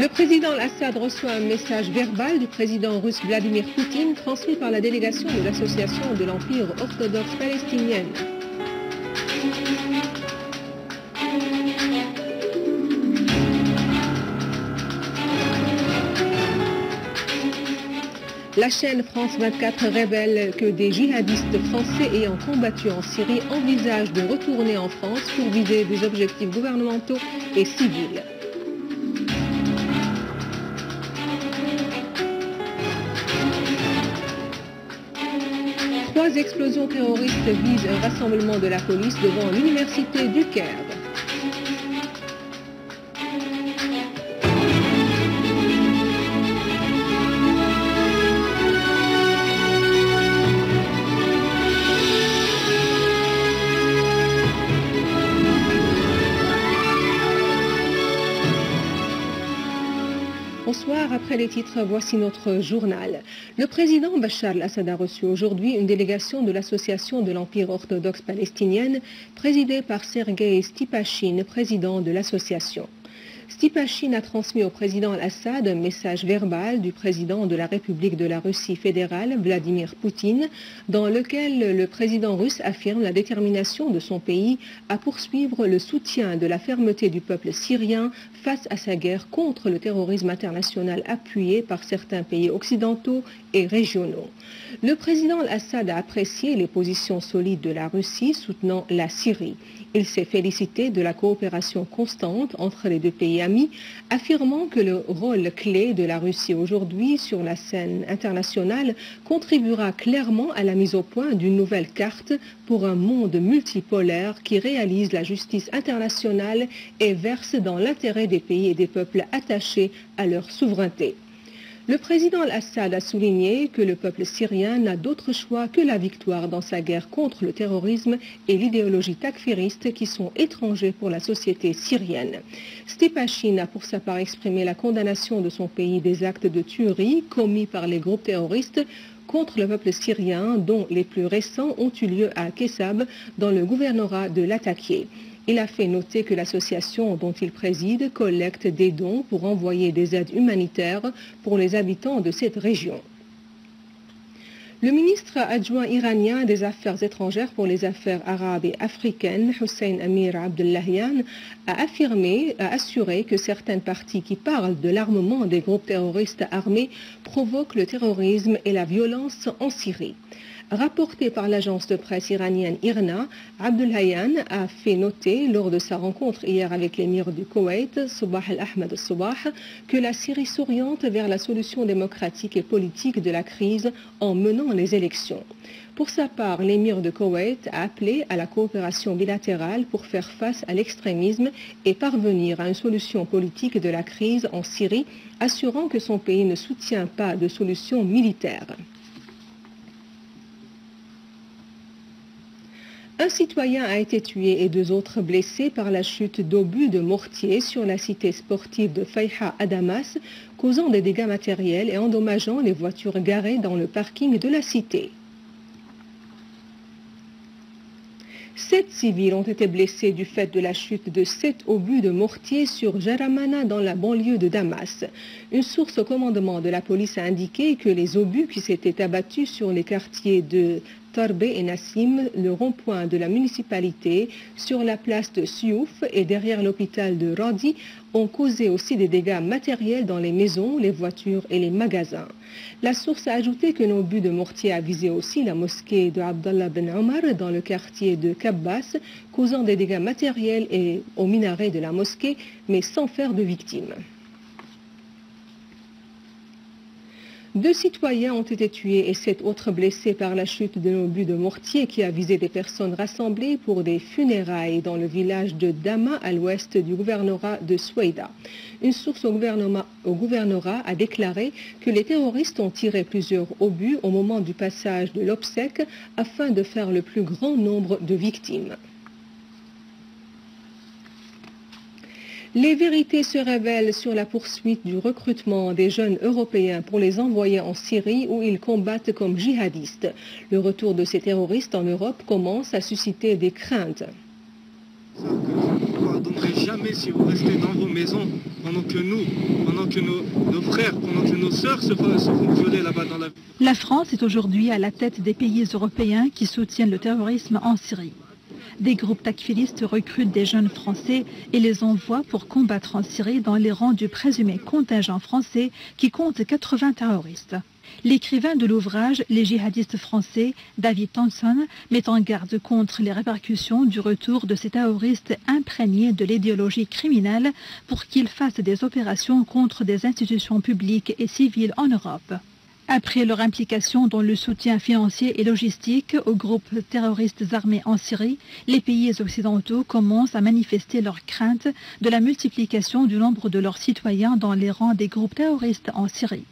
Le président Assad reçoit un message verbal du président russe Vladimir Poutine transmis par la délégation de l'association de l'Empire orthodoxe palestinien. La chaîne France 24 révèle que des djihadistes français ayant combattu en Syrie envisagent de retourner en France pour viser des objectifs gouvernementaux et civils. Trois explosions terroristes visent un rassemblement de la police devant l'université du Caire. Bonsoir, après les titres, voici notre journal. Le président Bachar al-Assad a reçu aujourd'hui une délégation de l'association de l'Empire orthodoxe palestinienne présidée par Sergueï Stipachine, président de l'association. Stipachine a transmis au président al-Assad un message verbal du président de la République de la Russie fédérale, Vladimir Poutine, dans lequel le président russe affirme la détermination de son pays à poursuivre le soutien de la fermeté du peuple syrien face à sa guerre contre le terrorisme international appuyé par certains pays occidentaux et régionaux. Le président al-Assad a apprécié les positions solides de la Russie soutenant la Syrie. Il s'est félicité de la coopération constante entre les deux pays amis, affirmant que le rôle clé de la Russie aujourd'hui sur la scène internationale contribuera clairement à la mise au point d'une nouvelle carte pour un monde multipolaire qui réalise la justice internationale et verse dans l'intérêt des pays et des peuples attachés à leur souveraineté. Le président al-Assad a souligné que le peuple syrien n'a d'autre choix que la victoire dans sa guerre contre le terrorisme et l'idéologie takfiriste qui sont étrangers pour la société syrienne. Stipachine a pour sa part exprimé la condamnation de son pays des actes de tuerie commis par les groupes terroristes contre le peuple syrien, dont les plus récents ont eu lieu à Kessab, dans le gouvernorat de Latakia. Il a fait noter que l'association dont il préside collecte des dons pour envoyer des aides humanitaires pour les habitants de cette région. Le ministre adjoint iranien des Affaires étrangères pour les affaires arabes et africaines, Hussein Amir Abdullahian, a assuré que certaines parties qui parlent de l'armement des groupes terroristes armés provoquent le terrorisme et la violence en Syrie. Rapporté par l'agence de presse iranienne IRNA, Abdullahian a fait noter lors de sa rencontre hier avec l'émir du Koweït, Sabah al-Ahmad al-Sabah, que la Syrie s'oriente vers la solution démocratique et politique de la crise en menant les élections. Pour sa part, l'émir de Koweït a appelé à la coopération bilatérale pour faire face à l'extrémisme et parvenir à une solution politique de la crise en Syrie, assurant que son pays ne soutient pas de solution militaire. Un citoyen a été tué et deux autres blessés par la chute d'obus de mortier sur la cité sportive de Fayha à Damas, causant des dégâts matériels et endommageant les voitures garées dans le parking de la cité. 7 civils ont été blessés du fait de la chute de 7 obus de mortier sur Jaramana dans la banlieue de Damas. Une source au commandement de la police a indiqué que les obus qui s'étaient abattus sur les quartiers de Tarbe et Nassim, le rond-point de la municipalité, sur la place de Siouf et derrière l'hôpital de Radi, ont causé aussi des dégâts matériels dans les maisons, les voitures et les magasins. La source a ajouté que l'obus de mortier a visé aussi la mosquée de Abdallah Ben Omar dans le quartier de Kabbas, causant des dégâts matériels et au minaret de la mosquée, mais sans faire de victimes. 2 citoyens ont été tués et 7 autres blessés par la chute d'un obus de mortier qui a visé des personnes rassemblées pour des funérailles dans le village de Dama à l'ouest du gouvernorat de Soueïda. Une source au gouvernorat a déclaré que les terroristes ont tiré plusieurs obus au moment du passage de l'obsèque afin de faire le plus grand nombre de victimes. Les vérités se révèlent sur la poursuite du recrutement des jeunes Européens pour les envoyer en Syrie où ils combattent comme djihadistes. Le retour de ces terroristes en Europe commence à susciter des craintes. pardonnerai jamais si vous restez dans vos maisons pendant que nos frères, pendant que nos sœurs se font violer là-bas dans la ville. La France est aujourd'hui à la tête des pays européens qui soutiennent le terrorisme en Syrie. Des groupes takfiristes recrutent des jeunes Français et les envoient pour combattre en Syrie dans les rangs du présumé contingent français qui compte 80 terroristes. L'écrivain de l'ouvrage « Les djihadistes français », David Thompson, met en garde contre les répercussions du retour de ces terroristes imprégnés de l'idéologie criminelle pour qu'ils fassent des opérations contre des institutions publiques et civiles en Europe. Après leur implication dans le soutien financier et logistique aux groupes terroristes armés en Syrie, les pays occidentaux commencent à manifester leur crainte de la multiplication du nombre de leurs citoyens dans les rangs des groupes terroristes en Syrie.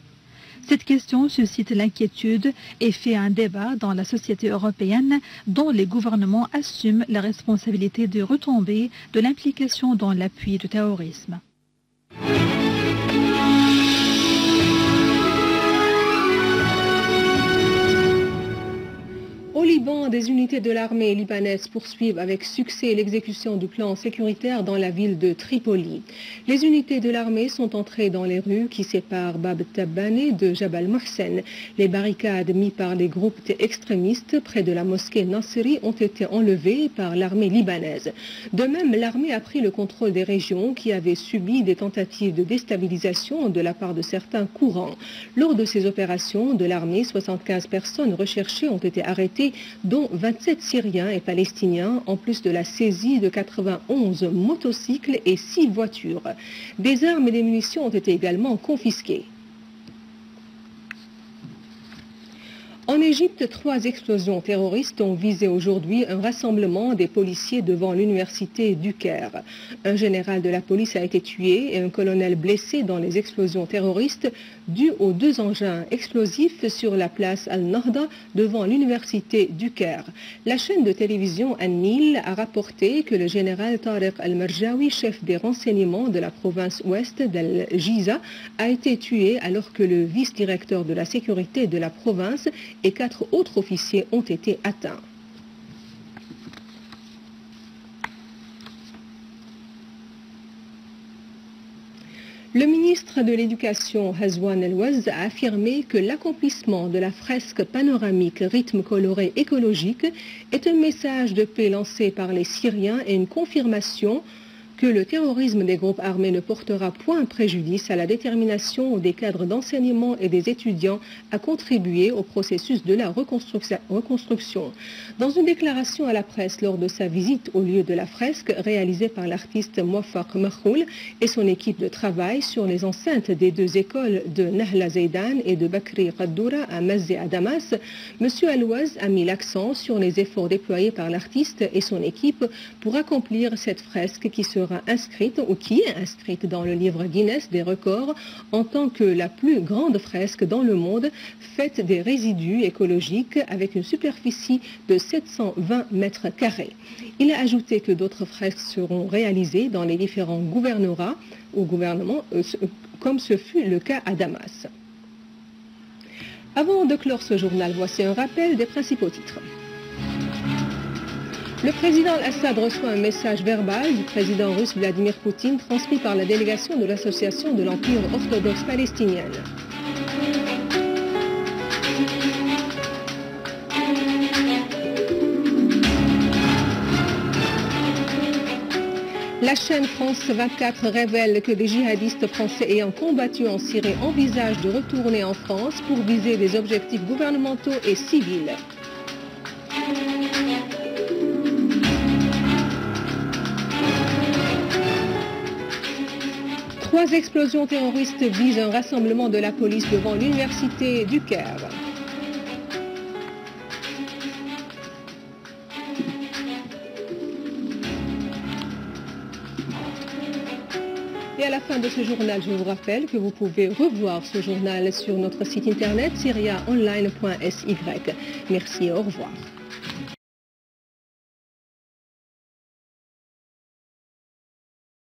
Cette question suscite l'inquiétude et fait un débat dans la société européenne dont les gouvernements assument la responsabilité de retombées de l'implication dans l'appui du terrorisme. Au Liban, des unités de l'armée libanaise poursuivent avec succès l'exécution du plan sécuritaire dans la ville de Tripoli. Les unités de l'armée sont entrées dans les rues qui séparent Bab Tabbani de Jabal Mohsen. Les barricades mises par les groupes extrémistes près de la mosquée Nasiri ont été enlevées par l'armée libanaise. De même, l'armée a pris le contrôle des régions qui avaient subi des tentatives de déstabilisation de la part de certains courants. Lors de ces opérations de l'armée, 75 personnes recherchées ont été arrêtées, dont 27 Syriens et Palestiniens, en plus de la saisie de 91 motocycles et 6 voitures. Des armes et des munitions ont été également confisquées. En Égypte, 3 explosions terroristes ont visé aujourd'hui un rassemblement des policiers devant l'université du Caire. Un général de la police a été tué et un colonel blessé dans les explosions terroristes dues aux 2 engins explosifs sur la place Al-Nahda devant l'université du Caire. La chaîne de télévision An-Nil a rapporté que le général Tariq Al-Marjawi, chef des renseignements de la province ouest d'Al-Jiza, a été tué alors que le vice-directeur de la sécurité de la province et 4 autres officiers ont été atteints. Le ministre de l'Éducation, Hazwan El-Waz, a affirmé que l'accomplissement de la fresque panoramique Rythme coloré écologique est un message de paix lancé par les Syriens et une confirmation que le terrorisme des groupes armés ne portera point préjudice à la détermination des cadres d'enseignement et des étudiants à contribuer au processus de la reconstruction. Dans une déclaration à la presse lors de sa visite au lieu de la fresque réalisée par l'artiste Mouafaq Makhoul et son équipe de travail sur les enceintes des 2 écoles de Nahla Zaidan et de Bakri Qaddoura à Mazé à Damas, M. El-Waz a mis l'accent sur les efforts déployés par l'artiste et son équipe pour accomplir cette fresque qui sera inscrite ou qui est inscrite dans le livre Guinness des records en tant que la plus grande fresque dans le monde faite des résidus écologiques avec une superficie de 720 mètres carrés. Il a ajouté que d'autres fresques seront réalisées dans les différents gouvernorats ou gouvernements comme ce fut le cas à Damas. Avant de clore ce journal, voici un rappel des principaux titres. Le président Assad reçoit un message verbal du président russe Vladimir Poutine transmis par la délégation de l'Association de l'Empire orthodoxe palestinienne. La chaîne France 24 révèle que des djihadistes français ayant combattu en Syrie envisagent de retourner en France pour viser des objectifs gouvernementaux et civils. Trois explosions terroristes visent un rassemblement de la police devant l'université du Caire. Et à la fin de ce journal, je vous rappelle que vous pouvez revoir ce journal sur notre site internet syriaonline.sy. Merci et au revoir.